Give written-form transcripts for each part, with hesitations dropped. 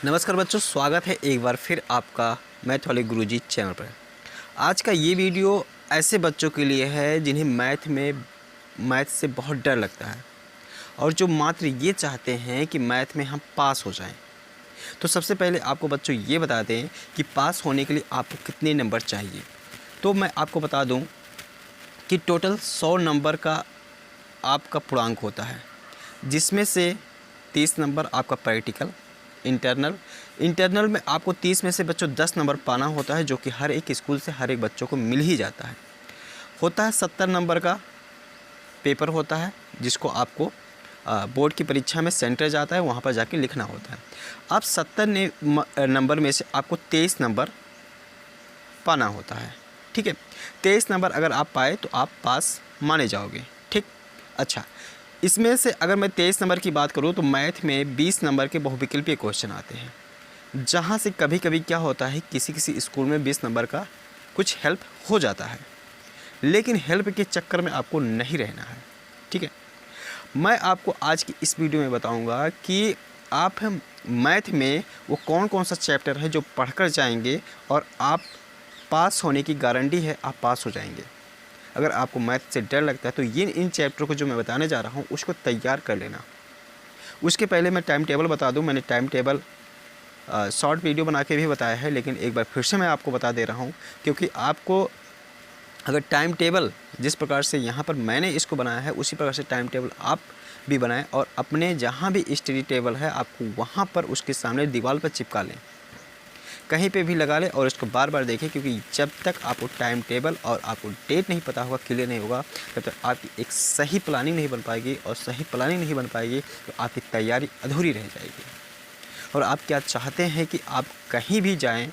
नमस्कार बच्चों, स्वागत है एक बार फिर आपका मैथ वाले गुरुजी चैनल पर। आज का ये वीडियो ऐसे बच्चों के लिए है जिन्हें मैथ से बहुत डर लगता है और जो मात्र ये चाहते हैं कि मैथ में हम पास हो जाएं। तो सबसे पहले आपको बच्चों ये बता दें कि पास होने के लिए आपको कितने नंबर चाहिए। तो मैं आपको बता दूं कि टोटल 100 नंबर का आपका पूर्णांक होता है, जिसमें से 30 नंबर आपका प्रैक्टिकल इंटरनल में आपको 30 में से बच्चों 10 नंबर पाना होता है, जो कि हर एक स्कूल से हर एक बच्चों को मिल ही जाता है। होता है 70 नंबर का पेपर होता है, जिसको आपको बोर्ड की परीक्षा में सेंटर जाता है, वहाँ पर जाके लिखना होता है। अब 70 नंबर में से आपको 23 नंबर पाना होता है। ठीक है, 23 नंबर अगर आप पाए तो आप पास माने जाओगे। ठीक, अच्छा, इसमें से अगर मैं 23 नंबर की बात करूं तो मैथ में 20 नंबर के बहुविकल्पीय क्वेश्चन आते हैं, जहां से कभी कभी क्या होता है किसी स्कूल में 20 नंबर का कुछ हेल्प हो जाता है, लेकिन हेल्प के चक्कर में आपको नहीं रहना है। ठीक है, मैं आपको आज की इस वीडियो में बताऊंगा कि आप मैथ में वो कौन कौन सा चैप्टर है जो पढ़कर जाएंगे और आप पास होने की गारंटी है, आप पास हो जाएंगे। अगर आपको मैथ से डर लगता है तो ये इन चैप्टर को जो मैं बताने जा रहा हूँ उसको तैयार कर लेना। उसके पहले मैं टाइम टेबल बता दूँ। मैंने टाइम टेबल शॉर्ट वीडियो बना के भी बताया है, लेकिन एक बार फिर से मैं आपको बता दे रहा हूँ, क्योंकि आपको अगर टाइम टेबल जिस प्रकार से यहाँ पर मैंने इसको बनाया है उसी प्रकार से टाइम टेबल आप भी बनाएं और अपने जहाँ भी स्टडी टेबल है आपको वहाँ पर उसके सामने दीवार पर चिपका लें, कहीं पे भी लगा ले और इसको बार बार देखें, क्योंकि जब तक आपको टाइम टेबल और आपको डेट नहीं पता होगा, क्लियर नहीं होगा, तब तक आपकी एक सही प्लानिंग नहीं बन पाएगी और सही प्लानिंग नहीं बन पाएगी तो आपकी तैयारी अधूरी रह जाएगी। और आप क्या चाहते हैं कि आप कहीं भी जाएं,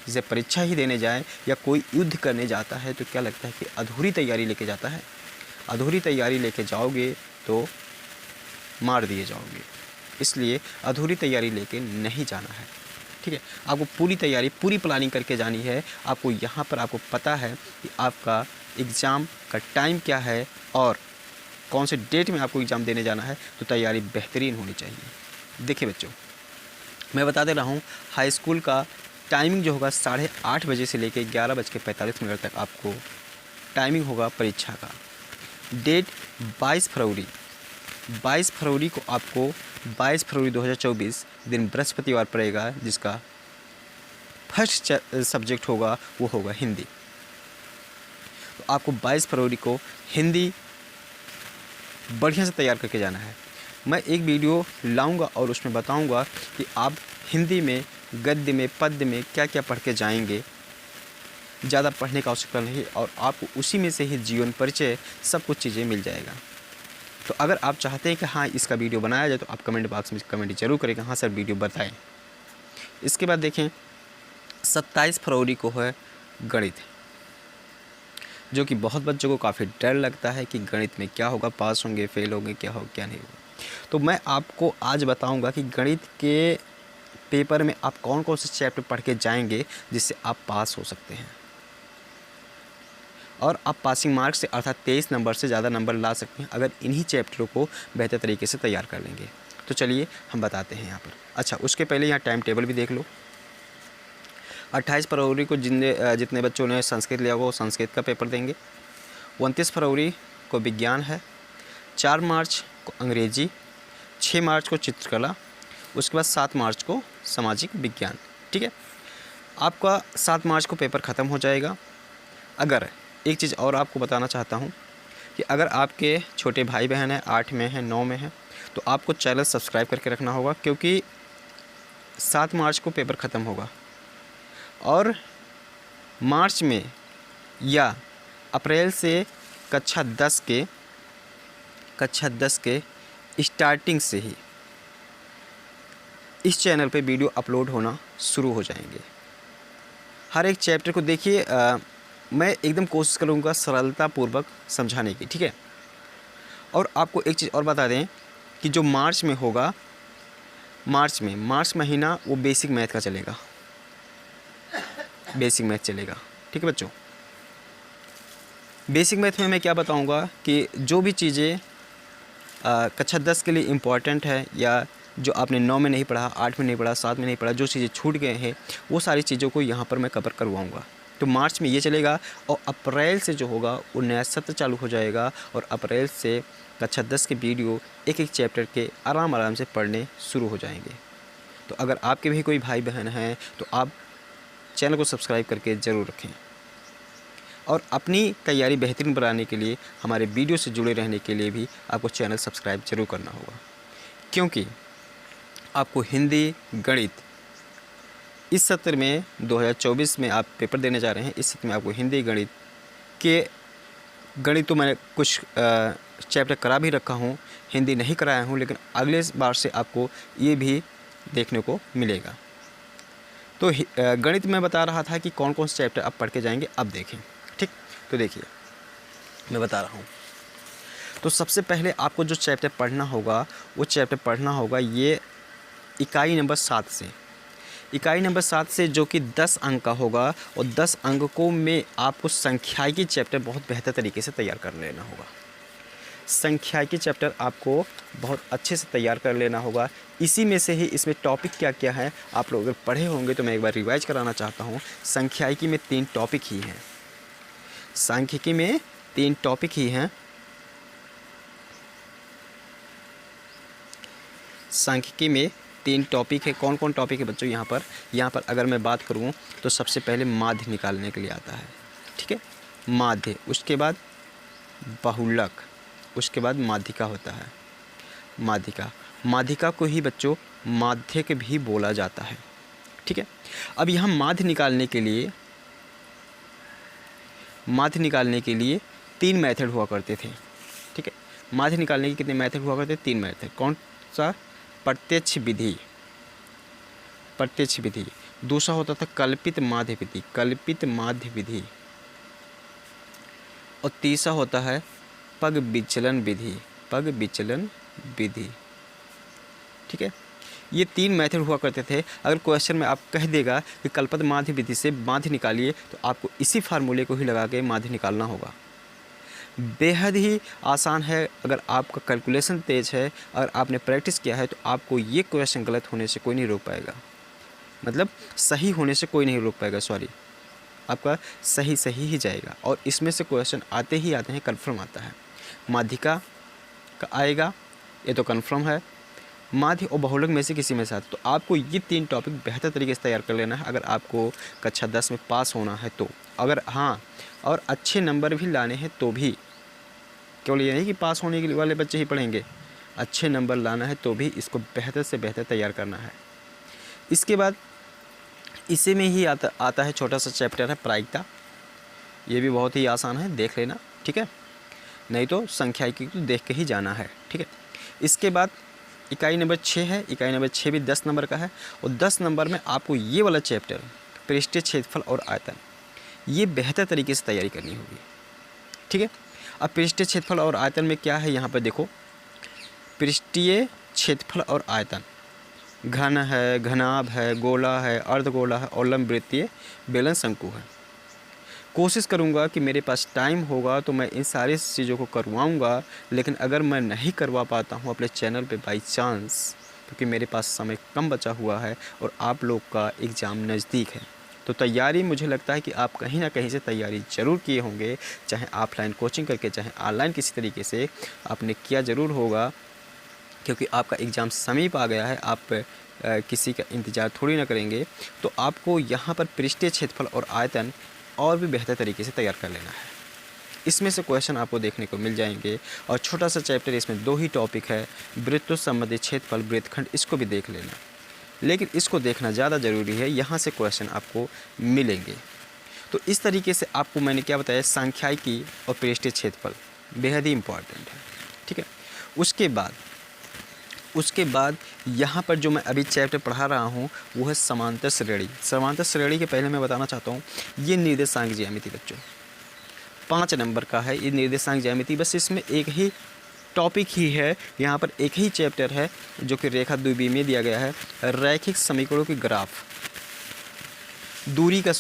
जैसे परीक्षा ही देने जाएं या कोई युद्ध करने जाता है तो क्या लगता है कि अधूरी तैयारी लेके जाता है। अधूरी तैयारी लेके जाओगे तो मार दिए जाओगे, इसलिए अधूरी तैयारी लेके नहीं जाना है। ठीक है, आपको पूरी तैयारी पूरी प्लानिंग करके जानी है। आपको यहाँ पर आपको पता है कि आपका एग्ज़ाम का टाइम क्या है और कौन से डेट में आपको एग्ज़ाम देने जाना है, तो तैयारी बेहतरीन होनी चाहिए। देखिए बच्चों, मैं बता दे रहा हूँ, हाई स्कूल का टाइमिंग जो होगा 8:30 बजे से लेकर 11:45 तक आपको टाइमिंग होगा परीक्षा का। डेट 22 फरवरी 22 फरवरी को आपको 22 फरवरी 2024 दिन बृहस्पतिवार पड़ेगा, जिसका फर्स्ट सब्जेक्ट होगा वो होगा हिंदी। तो आपको 22 फरवरी को हिंदी बढ़िया से तैयार करके जाना है। मैं एक वीडियो लाऊंगा और उसमें बताऊंगा कि आप हिंदी में गद्य में पद्य में क्या क्या पढ़ के जाएंगे। ज़्यादा पढ़ने का आवश्यकता नहीं और आपको उसी में से ही जीवन परिचय सब कुछ चीज़ें मिल जाएगा। तो अगर आप चाहते हैं कि हाँ इसका वीडियो बनाया जाए तो आप कमेंट बॉक्स में कमेंट जरूर करें, हाँ सर वीडियो बताएं। इसके बाद देखें 27 फरवरी को है गणित, जो कि बहुत बच्चों को काफ़ी डर लगता है कि गणित में क्या होगा, पास होंगे फेल होंगे, क्या होगा क्या नहीं होगा। तो मैं आपको आज बताऊंगा कि गणित के पेपर में आप कौन कौन से चैप्टर पढ़ के जाएंगे जिससे आप पास हो सकते हैं और आप पासिंग मार्क्स से अर्थात 23 नंबर से ज़्यादा नंबर ला सकते हैं अगर इन्हीं चैप्टरों को बेहतर तरीके से तैयार कर लेंगे। तो चलिए हम बताते हैं यहाँ पर। अच्छा, उसके पहले यहाँ टाइम टेबल भी देख लो। 28 फरवरी को जितने बच्चों ने संस्कृत लिया वो संस्कृत का पेपर देंगे। 29 फरवरी को विज्ञान है। 4 मार्च को अंग्रेजी, 6 मार्च को चित्रकला, उसके बाद 7 मार्च को सामाजिक विज्ञान। ठीक है, आपका 7 मार्च को पेपर ख़त्म हो जाएगा। अगर एक चीज़ और आपको बताना चाहता हूँ कि अगर आपके छोटे भाई बहन हैं 8 में हैं 9 में हैं तो आपको चैनल सब्सक्राइब करके रखना होगा, क्योंकि 7 मार्च को पेपर ख़त्म होगा और मार्च में या अप्रैल से कक्षा 10 के स्टार्टिंग से ही इस चैनल पे वीडियो अपलोड होना शुरू हो जाएंगे। हर एक चैप्टर को देखिए, मैं एकदम कोशिश करूँगा सरलतापूर्वक समझाने की। ठीक है, और आपको एक चीज़ और बता दें कि जो मार्च में होगा, मार्च महीना वो बेसिक मैथ का चलेगा, बेसिक मैथ चलेगा। ठीक है बच्चों, बेसिक मैथ में मैं क्या बताऊंगा कि जो भी चीज़ें कक्षा 10 के लिए इम्पॉर्टेंट है या जो आपने 9 में नहीं पढ़ा, 8 में नहीं पढ़ा, 7 में नहीं पढ़ा, जो चीज़ें छूट गए हैं वो सारी चीज़ों को यहाँ पर मैं कवर करवाऊँगा। तो मार्च में ये चलेगा और अप्रैल से जो होगा वो नया सत्र चालू हो जाएगा और अप्रैल से कक्षा 10 के वीडियो एक एक चैप्टर के आराम से पढ़ने शुरू हो जाएंगे। तो अगर आपके भी कोई भाई बहन हैं तो आप चैनल को सब्सक्राइब करके ज़रूर रखें और अपनी तैयारी बेहतरीन बनाने के लिए हमारे वीडियो से जुड़े रहने के लिए भी आपको चैनल सब्सक्राइब ज़रूर करना होगा, क्योंकि आपको हिंदी गणित इस सत्र में 2024 में आप पेपर देने जा रहे हैं। इस सत्र में आपको हिंदी गणित तो मैं कुछ चैप्टर करा भी रखा हूँ, हिंदी नहीं कराया हूँ, लेकिन अगले बार से आपको ये भी देखने को मिलेगा। तो गणित में बता रहा था कि कौन कौन से चैप्टर आप पढ़ के जाएंगे, अब देखें। ठीक, तो देखिए मैं बता रहा हूँ। तो सबसे पहले आपको जो चैप्टर पढ़ना होगा वो चैप्टर पढ़ना होगा ये इकाई नंबर 7 से। इकाई नंबर 7 से जो कि 10 अंक का होगा और 10 अंकों में आपको संख्यायिकी चैप्टर बहुत बेहतर तरीके से तैयार कर लेना होगा। संख्यायिकी चैप्टर आपको बहुत अच्छे से तैयार कर लेना होगा। इसी में से ही इसमें टॉपिक क्या क्या है आप लोग अगर पढ़े होंगे तो मैं एक बार रिवाइज कराना चाहता हूँ। संख्यायिकी में 3 टॉपिक ही हैं। सांख्यिकी में 3 टॉपिक ही हैं। सांख्यिकी में 3 टॉपिक है। कौन कौन टॉपिक है बच्चों? यहाँ पर अगर मैं बात करूँ तो सबसे पहले माध्य निकालने के लिए आता है। ठीक है, माध्य, उसके बाद बहुलक, उसके बाद माध्यिका होता है। माध्यिका को ही बच्चों माध्यक भी बोला जाता है। ठीक है, अब यहाँ माध्य निकालने के लिए 3 मेथड हुआ करते थे। ठीक है, माध्य निकालने के कितने मेथड हुआ करते? 3 मेथड। कौन सा? प्रत्यक्ष विधि, दूसरा होता था कल्पित माध्य विधि, और तीसरा होता है पग विचलन विधि। ठीक है, ये 3 मेथड हुआ करते थे। अगर क्वेश्चन में आप कह देगा कि कल्पित माध्य विधि से माध्य निकालिए तो आपको इसी फार्मूले को ही लगा के माध्य निकालना होगा। बेहद ही आसान है। अगर आपका कैलकुलेशन तेज है, अगर आपने प्रैक्टिस किया है तो आपको ये क्वेश्चन गलत होने से कोई नहीं रोक पाएगा, मतलब सही होने से कोई नहीं रोक पाएगा, आपका सही ही जाएगा। और इसमें से क्वेश्चन आते हैं, कन्फर्म आता है। माध्यिका का आएगा, ये तो कन्फर्म है। माध्य और बहुलक में से किसी में से आता। तो आपको ये 3 टॉपिक बेहतर तरीके से तैयार कर लेना है अगर आपको कक्षा 10 में पास होना है तो। अगर हाँ और अच्छे नंबर भी लाने हैं तो भी, केवल ये नहीं कि पास होने के वाले बच्चे ही पढ़ेंगे, अच्छे नंबर लाना है तो भी इसको बेहतर से बेहतर तैयार करना है। इसके बाद इसी में ही आता है छोटा सा चैप्टर है प्रायिकता। ये भी बहुत ही आसान है, देख लेना। ठीक है, नहीं तो संख्यायिकी को देख के ही जाना है। ठीक है, इसके बाद इकाई नंबर 6 है। इकाई नंबर 6 भी 10 नंबर का है और 10 नंबर में आपको ये वाला चैप्टर पृष्ठीय क्षेत्रफल और आयतन, ये बेहतर तरीके से तैयारी करनी होगी। ठीक है, अब पृष्ठीय क्षेत्रफल और आयतन में क्या है यहाँ पर देखो। पृष्ठीय क्षेत्रफल और आयतन घन है, घनाभ है, गोला है, अर्धगोला है और लंब वृत्तीय बेलन शंकु है। कोशिश करूँगा कि मेरे पास टाइम होगा तो मैं इन सारी चीज़ों को करवाऊँगा, लेकिन अगर मैं नहीं करवा पाता हूँ अपने चैनल पे बाई चांस, क्योंकि मेरे पास समय कम बचा हुआ है और आप लोग का एग्ज़ाम नज़दीक है, तो तैयारी मुझे लगता है कि आप कहीं ना कहीं से तैयारी ज़रूर किए होंगे, चाहे ऑफलाइन कोचिंग करके चाहे ऑनलाइन किसी तरीके से आपने किया ज़रूर होगा, क्योंकि आपका एग्ज़ाम समीप आ गया है। आप किसी का इंतज़ार थोड़ी ना करेंगे। तो आपको यहाँ पर पृष्ठीय क्षेत्रफल और आयतन और भी बेहतर तरीके से तैयार कर लेना है। इसमें से क्वेश्चन आपको देखने को मिल जाएंगे और छोटा सा चैप्टर, इसमें 2 ही टॉपिक है, वृत्तों संबंधित क्षेत्रफल, वृत्तखंड, इसको भी देख लेना, लेकिन इसको देखना ज़्यादा ज़रूरी है, यहाँ से क्वेश्चन आपको मिलेंगे। तो इस तरीके से आपको मैंने क्या बताया, सांख्यिकी और पृष्ठीय क्षेत्रफल बेहद ही इम्पॉर्टेंट है। ठीक है, उसके बाद यहाँ पर जो मैं अभी चैप्टर पढ़ा रहा हूँ वो है समांतर श्रेणी। समांतर श्रेणी के पहले मैं बताना चाहता हूँ, ये निर्देशांक ज्यामिति बच्चों 5 नंबर का है। ये निर्देशांक ज्यामिति, बस इसमें एक ही टॉपिक ही है, यहाँ पर एक ही चैप्टर है जो कि रेखा द्विविमीय में दिया गया है। रैखिक समीकरणों की ग्राफ, दूरी का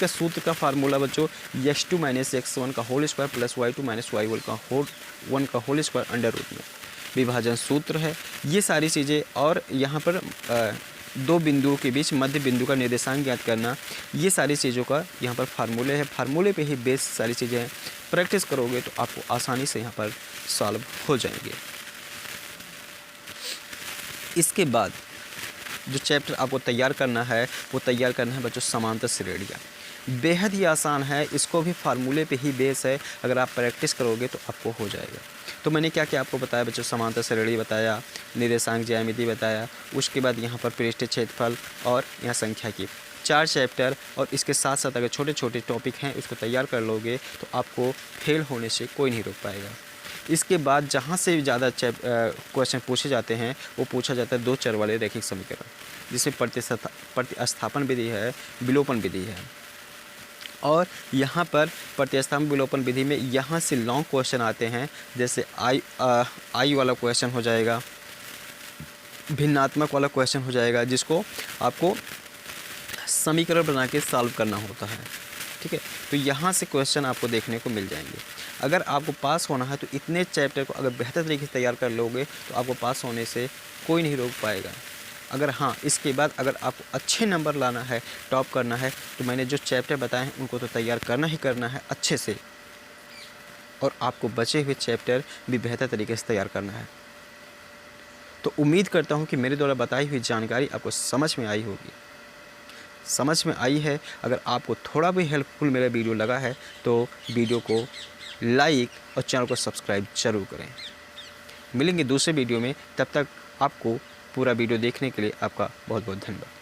सूत्र का फार्मूला बच्चों x2 - x1 का whole square plus y2 - y1 का होल स्क्वायर अंडर रूट में। विभाजन सूत्र है, ये सारी चीज़ें, और यहाँ पर दो बिंदुओं के बीच मध्य बिंदु का निर्देशांक ज्ञात करना, ये सारी चीज़ों का यहाँ पर फार्मूले है। फार्मूले पे ही बेस सारी चीज़ें हैं। प्रैक्टिस करोगे तो आपको आसानी से यहाँ पर सॉल्व हो जाएंगे। इसके बाद जो चैप्टर आपको तैयार करना है वो तैयार करना है बच्चों समांतर श्रेणियाँ। बेहद ही आसान है, इसको भी फार्मूले पे ही बेस है। अगर आप प्रैक्टिस करोगे तो आपको हो जाएगा। तो मैंने क्या क्या आपको बताया बच्चों, समांतर श्रेणी बताया, निर्देशांक ज्यामिति बताया, उसके बाद यहाँ पर पृष्ठीय क्षेत्रफल और यहाँ संख्या की 4 चैप्टर, और इसके साथ साथ अगर छोटे छोटे टॉपिक हैं उसको तैयार कर लोगे तो आपको फेल होने से कोई नहीं रोक पाएगा। इसके बाद जहाँ से ज़्यादा क्वेश्चन पूछे जाते हैं वो पूछा जाता है 2 चर वाले रैखिक समीकरण, जिसमें प्रतिस्थापन विधि है, विलोपन विधि है। और यहाँ पर प्रतिस्थापन विलोपन विधि में यहाँ से लॉन्ग क्वेश्चन आते हैं, जैसे आई वाला क्वेश्चन हो जाएगा, भिन्नात्मक वाला क्वेश्चन हो जाएगा, जिसको आपको समीकरण बना के सॉल्व करना होता है। ठीक है, तो यहाँ से क्वेश्चन आपको देखने को मिल जाएंगे। अगर आपको पास होना है तो इतने चैप्टर को अगर बेहतर तरीके से तैयार कर लोगे तो आपको पास होने से कोई नहीं रोक पाएगा। अगर हाँ, इसके बाद अगर आपको अच्छे नंबर लाना है, टॉप करना है, तो मैंने जो चैप्टर बताए हैं उनको तो तैयार करना ही करना है अच्छे से, और आपको बचे हुए चैप्टर भी बेहतर तरीके से तैयार करना है। तो उम्मीद करता हूँ कि मेरे द्वारा बताई हुई जानकारी आपको समझ में आई होगी। समझ में आई है, अगर आपको थोड़ा भी हेल्पफुल मेरा वीडियो लगा है तो वीडियो को लाइक और चैनल को सब्सक्राइब जरूर करें। मिलेंगे दूसरे वीडियो में, तब तक आपको पूरा वीडियो देखने के लिए आपका बहुत बहुत धन्यवाद।